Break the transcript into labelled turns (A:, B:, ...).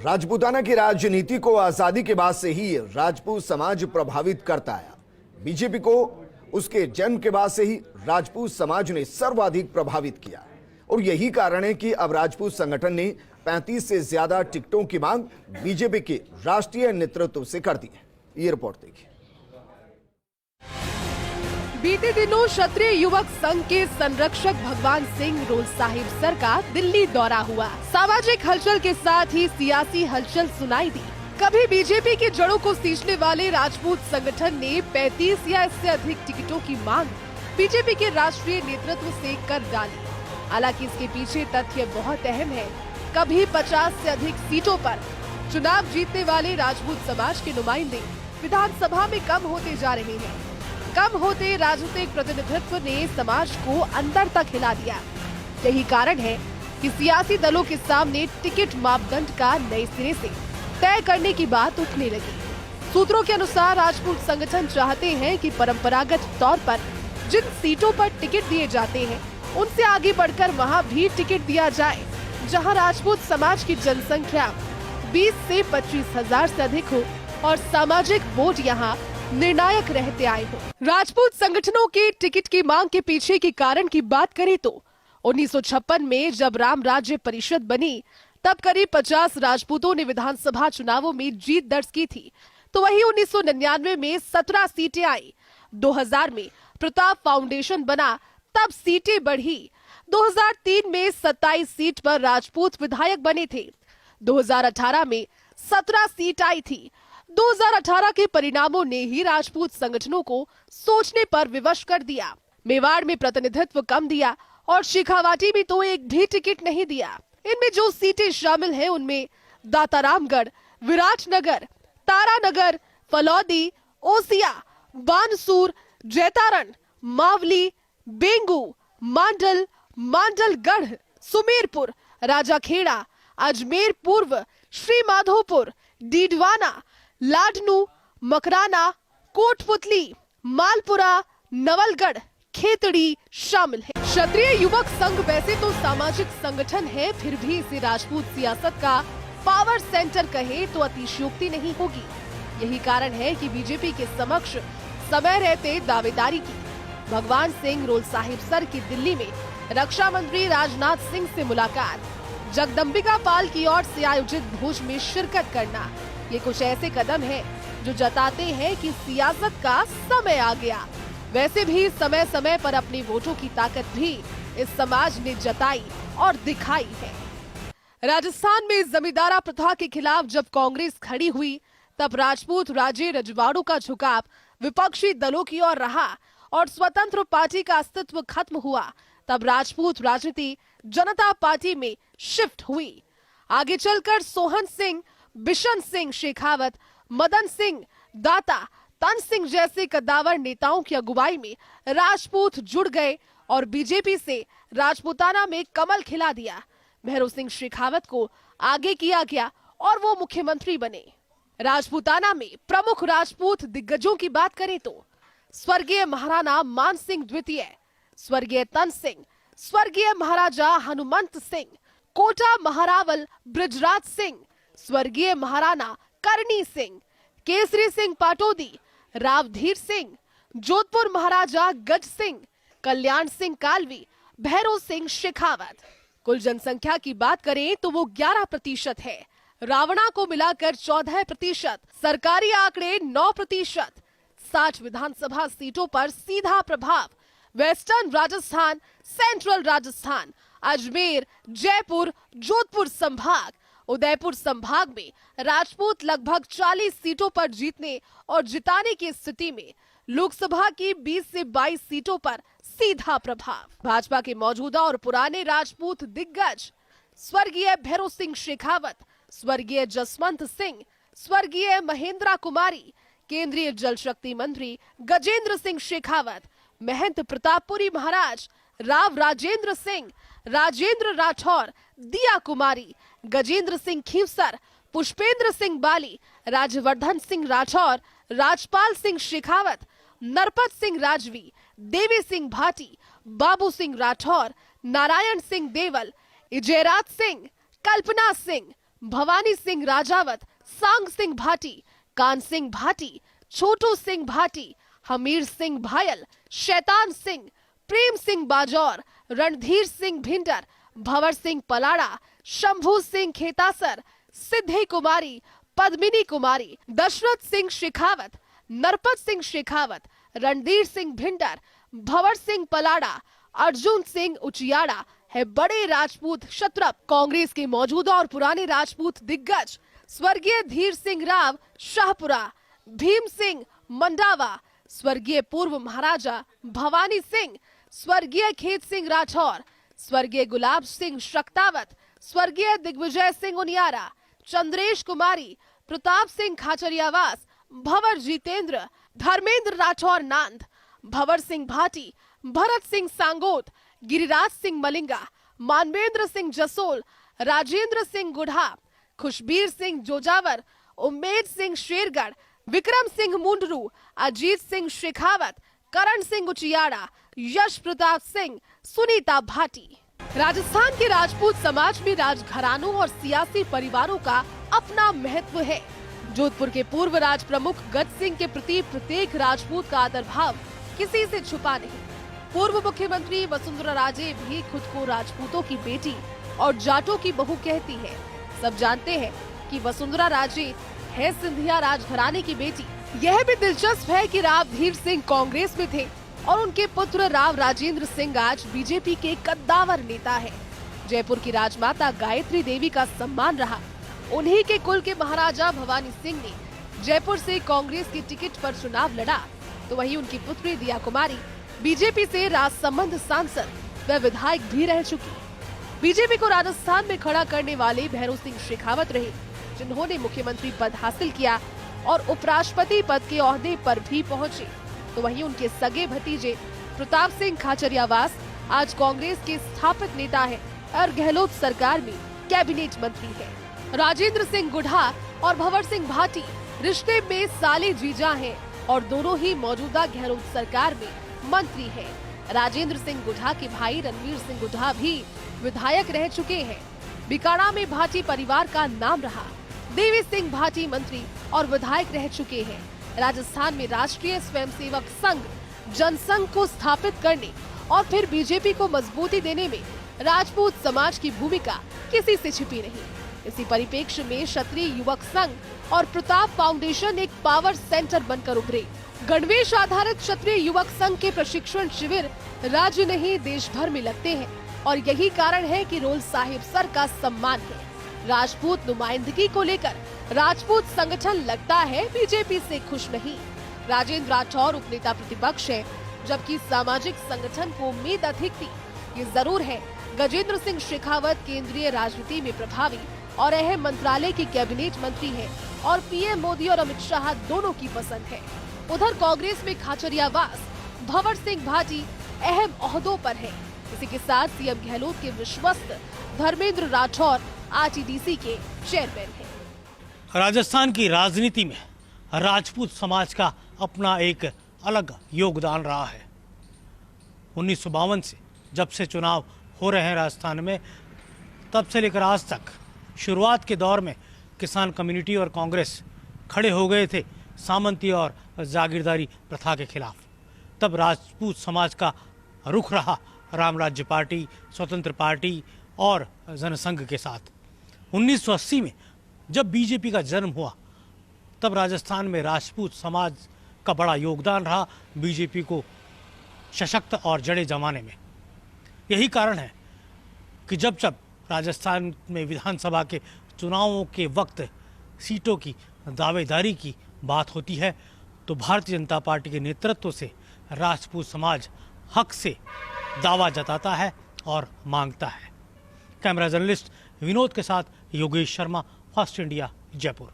A: राजपूताना की राजनीति को आजादी के बाद से ही राजपूत समाज प्रभावित करता आया। बीजेपी को उसके जन्म के बाद से ही राजपूत समाज ने सर्वाधिक प्रभावित किया और यही कारण है कि अब राजपूत संगठन ने 35 से ज्यादा टिकटों की मांग बीजेपी के राष्ट्रीय नेतृत्व से कर दी है। ये रिपोर्ट देखिए।
B: बीते दिनों क्षत्रिय युवक संघ के संरक्षक भगवान सिंह रोल साहिब सर का दिल्ली दौरा हुआ। सामाजिक हलचल के साथ ही सियासी हलचल सुनाई दी। कभी बीजेपी की जड़ों को सींचने वाले राजपूत संगठन ने 35 या इससे अधिक टिकटों की मांग बीजेपी के राष्ट्रीय नेतृत्व से कर डाली। हालांकि इसके पीछे तथ्य बहुत अहम है। कभी 50 से अधिक सीटों पर चुनाव जीतने वाले राजपूत समाज के नुमाइंदे विधानसभा में कम होते जा रहे हैं। कम होते राजनीतिक प्रतिनिधित्व ने समाज को अंदर तक हिला दिया। यही कारण है कि सियासी दलों के सामने टिकट मापदंड का नए सिरे से तय करने की बात उठने लगी। सूत्रों के अनुसार राजपूत संगठन चाहते हैं कि परंपरागत तौर पर जिन सीटों पर टिकट दिए जाते हैं उनसे आगे बढ़कर वहां भी टिकट दिया जाए, जहां राजपूत समाज की जनसंख्या 20 से 25 हजार से अधिक हो और सामाजिक वोट यहां निर्णायक रहते आए हो। राजपूत संगठनों के टिकट की मांग के पीछे के कारण की बात करें तो 1956 में जब राम राज्य परिषद बनी तब करीब 50 राजपूतों ने विधानसभा चुनावों में जीत दर्ज की थी। तो वहीं 1999 में 17 सीटें आई। 2000 में प्रताप फाउंडेशन बना, तब सीटें बढ़ी। 2003 में 27 सीट पर राजपूत विधायक बने थे। 2018 में 17 सीट आई थी। 2018 के परिणामों ने ही राजपूत संगठनों को सोचने पर विवश कर दिया। मेवाड़ में प्रतिनिधित्व कम दिया और शेखावाटी में तो एक भी टिकट नहीं दिया। इनमें जो सीटें शामिल हैं उनमें दातारामगढ़, विराटनगर, तारानगर, फलौदी, ओसिया, बानसूर, जैतारण, मावली, बेंगू, मांडल, मांडलगढ़, सुमेरपुर, राजाखेड़ा, अजमेर पूर्व, श्री माधोपुर, डीडवाना, लाडनू, मकराना, कोटपुतली, मालपुरा, नवलगढ़, खेतड़ी शामिल है। क्षत्रिय युवक संघ वैसे तो सामाजिक संगठन है, फिर भी इसे राजपूत सियासत का पावर सेंटर कहे तो अतिशयोक्ति नहीं होगी। यही कारण है कि बीजेपी के समक्ष समय रहते दावेदारी की। भगवान सिंह रोल साहिब सर की दिल्ली में रक्षा मंत्री राजनाथ सिंह से मुलाकात, जगदम्बिका पाल की ओर से आयोजित भोज में शिरकत करना, ये कुछ ऐसे कदम हैं जो जताते हैं कि सियासत का समय आ गया। वैसे भी समय समय पर अपनी वोटों की ताकत भी इस समाज ने जताई और दिखाई है। राजस्थान में जमींदारा प्रथा के खिलाफ जब कांग्रेस खड़ी हुई तब राजपूत राजे रजवाड़ों का झुकाव विपक्षी दलों की ओर रहा और स्वतंत्र पार्टी का अस्तित्व खत्म हुआ। तब राजपूत राजनीति जनता पार्टी में शिफ्ट हुई। आगे चलकर सोहन सिंह, बिशन सिंह शेखावत, मदन सिंह दाता, तन सिंह जैसे कद्दावर नेताओं की अगुवाई में राजपूत जुड़ गए और बीजेपी से राजपूताना में कमल खिला दिया। भैरव सिंह शेखावत को आगे किया गया और वो मुख्यमंत्री बने। राजपूताना में प्रमुख राजपूत दिग्गजों की बात करें तो स्वर्गीय महाराणा मान सिंह द्वितीय, स्वर्गीय तन सिंह, स्वर्गीय महाराजा हनुमंत सिंह, कोटा महारावल ब्रजराज सिंह, स्वर्गीय महाराणा करणी सिंह, केसरी सिंह पाटोदी, रावधीर सिंह, जोधपुर महाराजा गज सिंह, कल्याण सिंह कालवी, भैरव सिंह शेखावत। कुल जनसंख्या की बात करें तो वो 11% है। रावणा को मिलाकर 14%, सरकारी आंकड़े 9%। 60 विधानसभा सीटों पर सीधा प्रभाव। वेस्टर्न राजस्थान, सेंट्रल राजस्थान, अजमेर, जयपुर, जोधपुर संभाग, उदयपुर संभाग में राजपूत लगभग 40 सीटों पर जीतने और जिताने की स्थिति में लोकसभा की 20 से 22 सीटों पर सीधा प्रभाव। भाजपा के मौजूदा और पुराने राजपूत दिग्गज स्वर्गीय भैरव सिंह शेखावत, स्वर्गीय जसवंत सिंह, स्वर्गीय महेंद्रा कुमारी, केंद्रीय जल शक्ति मंत्री गजेंद्र सिंह शेखावत, महंत प्रतापपुरी महाराज, राव राजेंद्र सिंह, राजेंद्र राठौर, दिया कुमारी, गजेंद्र सिंह खींवसर, पुष्पेंद्र सिंह बाली, राजवर्धन सिंह राठौर, राजपाल सिंह शेखावत, नरपत सिंह राजवी, देवी सिंह भाटी, बाबू सिंह राठौर, नारायण सिंह देवल, इजयराज सिंह, कल्पना सिंह, भवानी सिंह राजावत, सांग सिंह भाटी, कान सिंह भाटी, छोटू सिंह भाटी, हमीर सिंह भायल, शैतान सिंह, प्रेम सिंह बाजौर, रणधीर सिंह भिंडर, भंवर सिंह पलाड़ा, शंभू सिंह खेतासर, सिद्धि कुमारी, पद्मिनी कुमारी, दशरथ सिंह शेखावत, नरपत सिंह शेखावत, रणधीर सिंह भिंडर, भंवर सिंह पलाड़ा, अर्जुन सिंह उचियाड़ा है बड़े राजपूत क्षत्रप। कांग्रेस के मौजूदा और पुराने राजपूत दिग्गज स्वर्गीय धीर सिंह राव शाहपुरा, भीम सिंह मंडावा, स्वर्गीय पूर्व महाराजा भवानी सिंह, स्वर्गीय खेत सिंह राठौर, स्वर्गीय गुलाब सिंह शक्तावत, स्वर्गीय दिग्विजय सिंह उनियारा, चंद्रेश कुमारी, प्रताप सिंह खाचरियावास, भंवर जितेंद्र, धर्मेंद्र राठौर नांद, भंवर सिंह भाटी, भरत सिंह सांगोत, गिरिराज सिंह मलिंगा, मानवेंद्र सिंह जसोल, राजेंद्र सिंह गुढ़ा, खुशबीर सिंह जोजावर, उम्मेद सिंह शेरगढ़, विक्रम सिंह मुंडरू, अजीत सिंह शेखावत, करण सिंह उचियाड़ा, यश प्रताप सिंह, सुनीता भाटी। राजस्थान के राजपूत समाज में राजघरानों और सियासी परिवारों का अपना महत्व है। जोधपुर के पूर्व राज प्रमुख गज सिंह के प्रति प्रत्येक राजपूत का आदर भाव किसी से छुपा नहीं। पूर्व मुख्यमंत्री वसुंधरा राजे भी खुद को राजपूतों की बेटी और जाटों की बहू कहती है। सब जानते हैं कि वसुंधरा राजे है सिंधिया राजघराने की बेटी। यह भी दिलचस्प है कि राव धीर सिंह कांग्रेस में थे और उनके पुत्र राव राजेंद्र सिंह आज बीजेपी के कद्दावर नेता है। जयपुर की राजमाता गायत्री देवी का सम्मान रहा। उन्हीं के कुल के महाराजा भवानी सिंह ने जयपुर से कांग्रेस के टिकट पर चुनाव लड़ा, तो वहीं उनकी पुत्री दिया कुमारी बीजेपी से राजसमंद सांसद व विधायक भी रह चुकी। बीजेपी को राजस्थान में खड़ा करने वाले भैरव सिंह शेखावत रहे, जिन्होंने मुख्यमंत्री पद हासिल किया और उपराष्ट्रपति पद के ओहदे पर भी पहुंचे। तो वहीं उनके सगे भतीजे प्रताप सिंह खाचरियावास आज कांग्रेस के स्थापित नेता है और गहलोत सरकार में कैबिनेट मंत्री है। राजेंद्र सिंह गुढ़ा और भंवर सिंह भाटी रिश्ते में साले जीजा हैं और दोनों ही मौजूदा गहलोत सरकार में मंत्री हैं। राजेंद्र सिंह गुढ़ा के भाई रणवीर सिंह गुढ़ा भी विधायक रह चुके हैं। बिकाड़ा में भाटी परिवार का नाम रहा। देवी सिंह भाटी मंत्री और विधायक रह चुके हैं। राजस्थान में राष्ट्रीय स्वयंसेवक संघ जनसंघ को स्थापित करने और फिर बीजेपी को मजबूती देने में राजपूत समाज की भूमिका किसी से छिपी नहीं। इसी परिप्रेक्ष्य में क्षत्रिय युवक संघ और प्रताप फाउंडेशन एक पावर सेंटर बनकर उभरे। गणवेश आधारित क्षत्रिय युवक संघ के प्रशिक्षण शिविर राज्य नहीं देश भर में लगते हैं और यही कारण है कि रोल साहिब सर का सम्मान है। राजपूत नुमाइंदगी को लेकर राजपूत संगठन लगता है बीजेपी से खुश नहीं। राजेंद्र राठौर उपनेता प्रतिपक्ष है, जबकि सामाजिक संगठन को उम्मीद अधिक थी। ये जरूर है गजेंद्र सिंह शेखावत केंद्रीय राजनीति में प्रभावी और अहम मंत्रालय के कैबिनेट मंत्री है और पीएम मोदी और अमित शाह दोनों की पसंद है। उधर कांग्रेस में खाचरियावास भंवर सिंह भाटी अहम ओहदों पर है। इसी के साथ सीएम गहलोत के विश्वस्त धर्मेंद्र राठौर आरटीडीसी के चेयरमैन हैं।
C: राजस्थान की राजनीति में राजपूत समाज का अपना एक अलग योगदान रहा है। 1952 से जब से चुनाव हो रहे हैं राजस्थान में, तब से लेकर आज तक शुरुआत के दौर में किसान कम्युनिटी और कांग्रेस खड़े हो गए थे सामंती और जागीरदारी प्रथा के खिलाफ। तब राजपूत समाज का रुख रहा राम राज्य पार्टी, स्वतंत्र पार्टी और जनसंघ के साथ। 1980 में जब बीजेपी का जन्म हुआ, तब राजस्थान में राजपूत समाज का बड़ा योगदान रहा बीजेपी को सशक्त और जड़े जमाने में। यही कारण है कि जब जब राजस्थान में विधानसभा के चुनावों के वक्त सीटों की दावेदारी की बात होती है, तो भारतीय जनता पार्टी के नेतृत्व से राजपूत समाज हक से दावा जताता है और मांगता है। कैमरा जर्नलिस्ट विनोद के साथ योगेश शर्मा, फर्स्ट इंडिया, जयपुर।